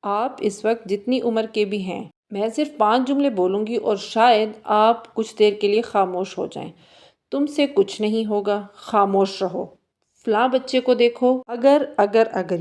آپ اس وقت جتنی عمر کے بھی ہیں، میں صرف 5 جملے بولوں گی اور شاید آپ کچھ دیر کے لیے خاموش ہو جائیں۔ تم سے کچھ نہیں ہوگا، خاموش رہو۔ فلاں بچے کو دیکھو۔ اگر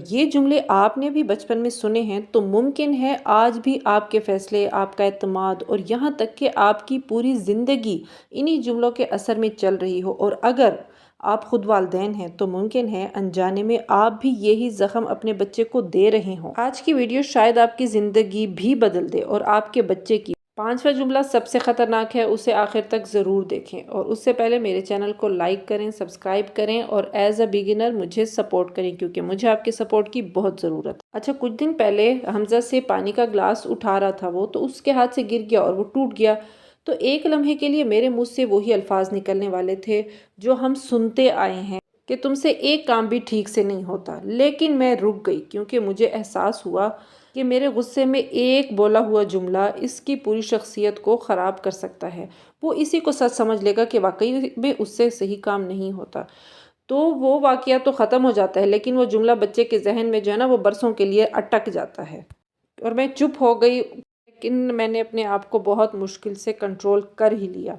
یہ جملے آپ نے بھی بچپن میں سنے ہیں تو ممکن ہے آج بھی آپ کے فیصلے، آپ کا اعتماد اور یہاں تک کہ آپ کی پوری زندگی انہی جملوں کے اثر میں چل رہی ہو، اور اگر آپ خود والدین ہیں تو ممکن ہے انجانے میں آپ بھی یہی زخم اپنے بچے کو دے رہے ہوں۔ آج کی ویڈیو شاید آپ کی زندگی بھی بدل دے اور آپ کے بچے کی۔ 5واں جملہ سب سے خطرناک ہے، اسے آخر تک ضرور دیکھیں، اور اس سے پہلے میرے چینل کو لائک کریں، سبسکرائب کریں اور ایز اے بگنر مجھے سپورٹ کریں، کیونکہ مجھے آپ کے سپورٹ کی بہت ضرورت ہے۔ اچھا، کچھ دن پہلے حمزہ سے پانی کا گلاس اٹھا رہا تھا وہ، تو اس کے ہاتھ سے گر گیا اور وہ ٹوٹ گیا۔ تو ایک لمحے کے لیے میرے منہ سے وہی الفاظ نکلنے والے تھے جو ہم سنتے آئے ہیں کہ تم سے ایک کام بھی ٹھیک سے نہیں ہوتا، لیکن میں رک گئی کیونکہ مجھے احساس ہوا کہ میرے غصے میں ایک بولا ہوا جملہ اس کی پوری شخصیت کو خراب کر سکتا ہے۔ وہ اسی کو سچ سمجھ لے گا کہ واقعی میں اس سے صحیح کام نہیں ہوتا، تو وہ واقعہ تو ختم ہو جاتا ہے، لیکن وہ جملہ بچے کے ذہن میں جو ہے نا وہ برسوں کے لیے اٹک جاتا ہے۔ اور میں چپ ہو گئی، لیکن میں نے اپنے آپ کو بہت مشکل سے کنٹرول کر ہی لیا۔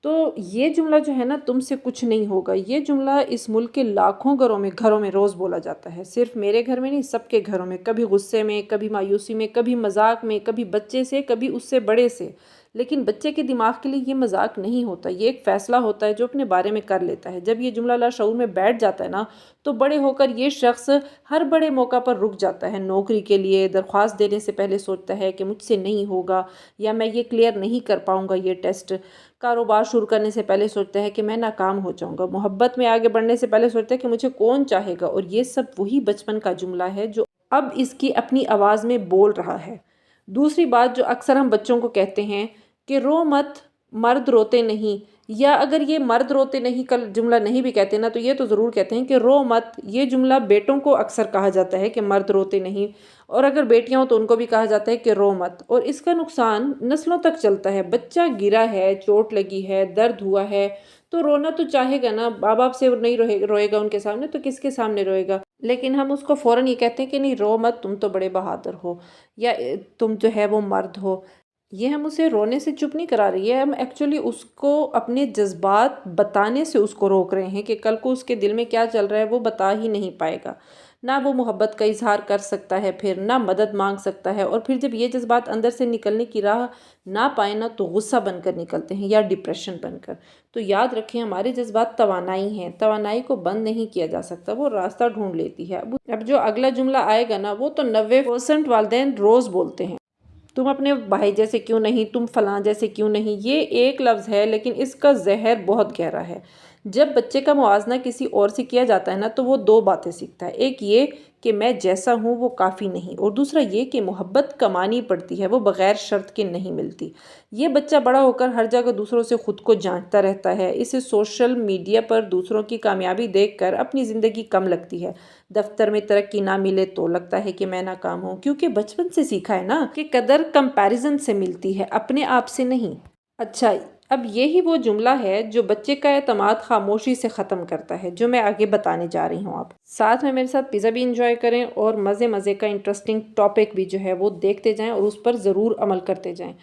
تو یہ جملہ جو ہے نا، تم سے کچھ نہیں ہوگا، یہ جملہ اس ملک کے لاکھوں گھروں میں روز بولا جاتا ہے، صرف میرے گھر میں نہیں، سب کے گھروں میں، کبھی غصے میں، کبھی مایوسی میں، کبھی مذاق میں، کبھی بچے سے، کبھی اس سے بڑے سے۔ لیکن بچے کے دماغ کے لیے یہ مذاق نہیں ہوتا، یہ ایک فیصلہ ہوتا ہے جو اپنے بارے میں کر لیتا ہے۔ جب یہ جملہ لاشعور میں بیٹھ جاتا ہے نا، تو بڑے ہو کر یہ شخص ہر بڑے موقع پر رک جاتا ہے۔ نوکری کے لیے درخواست دینے سے پہلے سوچتا ہے کہ مجھ سے نہیں ہوگا، یا میں یہ کلیئر نہیں کر پاؤں گا یہ ٹیسٹ۔ کاروبار شروع کرنے سے پہلے سوچتا ہے کہ میں ناکام ہو جاؤں گا۔ محبت میں آگے بڑھنے سے پہلے سوچتا ہے کہ مجھے کون چاہے گا، اور یہ سب وہی بچپن کا جملہ ہے جو اب اس کی اپنی آواز میں بول رہا ہے۔ دوسری بات جو اکثر ہم بچوں کو کہتے ہیں کہ رو مت، مرد روتے نہیں، یا اگر یہ مرد روتے نہیں کا جملہ نہیں بھی کہتے نا، تو یہ تو ضرور کہتے ہیں کہ رو مت۔ یہ جملہ بیٹوں کو اکثر کہا جاتا ہے کہ مرد روتے نہیں، اور اگر بیٹیاں ہوں تو ان کو بھی کہا جاتا ہے کہ رو مت، اور اس کا نقصان نسلوں تک چلتا ہے۔ بچہ گرا ہے، چوٹ لگی ہے، درد ہوا ہے، تو رونا تو چاہے گا نا، ماں باپ سے نہیں روئے گا ان کے سامنے تو کس کے سامنے روئے گا؟ لیکن ہم اس کو فوراً یہ کہتے ہیں کہ نہیں رو مت، تم تو بڑے بہادر ہو، یا تم جو ہے وہ مرد ہو۔ یہ ہم اسے رونے سے چپ نہیں کرا رہی ہے، ہم ایکچولی اس کو اپنے جذبات بتانے سے اس کو روک رہے ہیں کہ کل کو اس کے دل میں کیا چل رہا ہے وہ بتا ہی نہیں پائے گا، نہ وہ محبت کا اظہار کر سکتا ہے، پھر نہ مدد مانگ سکتا ہے، اور پھر جب یہ جذبات اندر سے نکلنے کی راہ نہ پائے نا، تو غصہ بن کر نکلتے ہیں یا ڈپریشن بن کر۔ تو یاد رکھیں، ہمارے جذبات توانائی ہیں، توانائی کو بند نہیں کیا جا سکتا، وہ راستہ ڈھونڈ لیتی ہے۔ اب جو اگلا جملہ آئے گا نا، وہ تو 90% والدین روز بولتے ہیں۔ تم اپنے بھائی جیسے کیوں نہیں، تم فلاں جیسے کیوں نہیں۔ یہ ایک لفظ ہے لیکن اس کا زہر بہت گہرا ہے۔ جب بچے کا موازنہ کسی اور سے کیا جاتا ہے نا، تو وہ 2 باتیں سیکھتا ہے، ایک یہ کہ میں جیسا ہوں وہ کافی نہیں، اور دوسرا یہ کہ محبت کمانی پڑتی ہے، وہ بغیر شرط کے نہیں ملتی۔ یہ بچہ بڑا ہو کر ہر جگہ دوسروں سے خود کو جانچتا رہتا ہے، اسے سوشل میڈیا پر دوسروں کی کامیابی دیکھ کر اپنی زندگی کم لگتی ہے، دفتر میں ترقی نہ ملے تو لگتا ہے کہ میں ناکام ہوں، کیونکہ بچپن سے سیکھا ہے نا کہ قدر کمپیریزن سے ملتی ہے، اپنے آپ سے نہیں۔ اچھا، اب یہی وہ جملہ ہے جو بچے کا اعتماد خاموشی سے ختم کرتا ہے، جو میں آگے بتانے جا رہی ہوں۔ آپ ساتھ میں میرے ساتھ پیزا بھی انجوائے کریں، اور مزے کا انٹرسٹنگ ٹاپک بھی جو ہے وہ دیکھتے جائیں اور اس پر ضرور عمل کرتے جائیں۔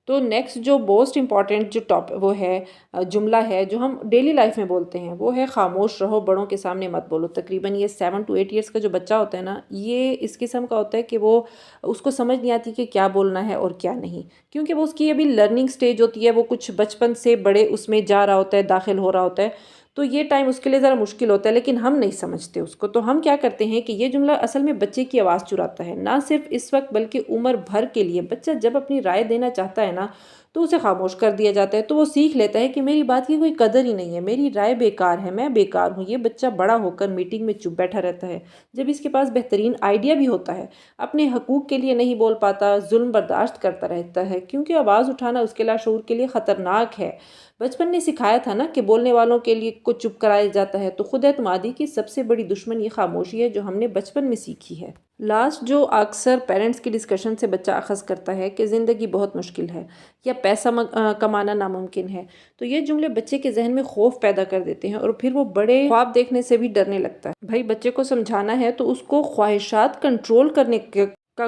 تو نیکسٹ جو موسٹ امپورٹنٹ جو وہ ہے جملہ ہے جو ہم ڈیلی لائف میں بولتے ہیں، وہ ہے خاموش رہو، بڑوں کے سامنے مت بولو۔ تقریباً یہ 7 to 8 ایئرس کا جو بچہ ہوتا ہے نا، یہ اس قسم کا ہوتا ہے کہ وہ اس کو سمجھ نہیں آتی کہ کیا بولنا ہے اور کیا نہیں، کیونکہ وہ اس کی ابھی لرننگ سٹیج ہوتی ہے، وہ کچھ بچپن سے بڑے اس میں جا رہا ہوتا ہے، داخل ہو رہا ہوتا ہے، تو یہ ٹائم اس کے لیے ذرا مشکل ہوتا ہے، لیکن ہم نہیں سمجھتے اس کو۔ تو ہم کیا کرتے ہیں کہ یہ جملہ اصل میں بچے کی آواز چراتا ہے، نہ صرف اس وقت بلکہ عمر بھر کے لیے۔ بچہ جب اپنی رائے دینا چاہتا ہے نا، تو اسے خاموش کر دیا جاتا ہے، تو وہ سیکھ لیتا ہے کہ میری بات کی کوئی قدر ہی نہیں ہے، میری رائے بیکار ہے، میں بیکار ہوں۔ یہ بچہ بڑا ہو کر میٹنگ میں چپ بیٹھا رہتا ہے، جب اس کے پاس بہترین آئیڈیا بھی ہوتا ہے، اپنے حقوق کے لیے نہیں بول پاتا، ظلم برداشت کرتا رہتا ہے، کیونکہ آواز اٹھانا اس کے لاشعور کے لیے خطرناک ہے۔ بچپن نے سکھایا تھا نا کہ بولنے والوں کے لیے کو چپ کرایا جاتا ہے، تو خود اعتمادی کی سب سے بڑی دشمن یہ خاموشی ہے جو ہم نے بچپن میں سیکھی ہے۔ لاسٹ جو اکثر پیرنٹس کی ڈسکشن سے بچہ اخذ کرتا ہے کہ زندگی بہت مشکل ہے، یا پیسہ کمانا ناممکن ہے، تو یہ جملے بچے کے ذہن میں خوف پیدا کر دیتے ہیں، اور پھر وہ بڑے خواب دیکھنے سے بھی ڈرنے لگتا ہے۔ بھائی، بچے کو سمجھانا ہے تو اس کو خواہشات کنٹرول کرنے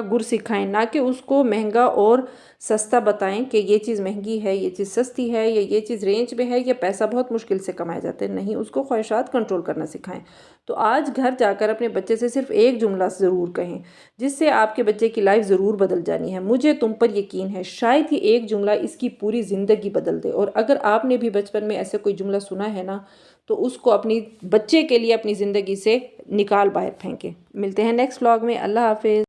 کا گر سکھائیں، نہ کہ اس کو مہنگا اور سستا بتائیں کہ یہ چیز مہنگی ہے، یہ چیز سستی ہے، یا یہ چیز رینج میں ہے، یا پیسہ بہت مشکل سے کمایا جاتا ہے۔ نہیں، اس کو خواہشات کنٹرول کرنا سکھائیں۔ تو آج گھر جا کر اپنے بچے سے صرف ایک جملہ ضرور کہیں جس سے آپ کے بچے کی لائف ضرور بدل جانی ہے: مجھے تم پر یقین ہے۔ شاید یہ ایک جملہ اس کی پوری زندگی بدل دے۔ اور اگر آپ نے بھی بچپن میں ایسے کوئی جملہ سنا ہے نا، تو اس کو اپنی بچے کے لیے اپنی زندگی سے نکال باہر پھینکیں۔ ملتے ہیں نیکسٹ ولاگ میں۔ اللہ حافظ۔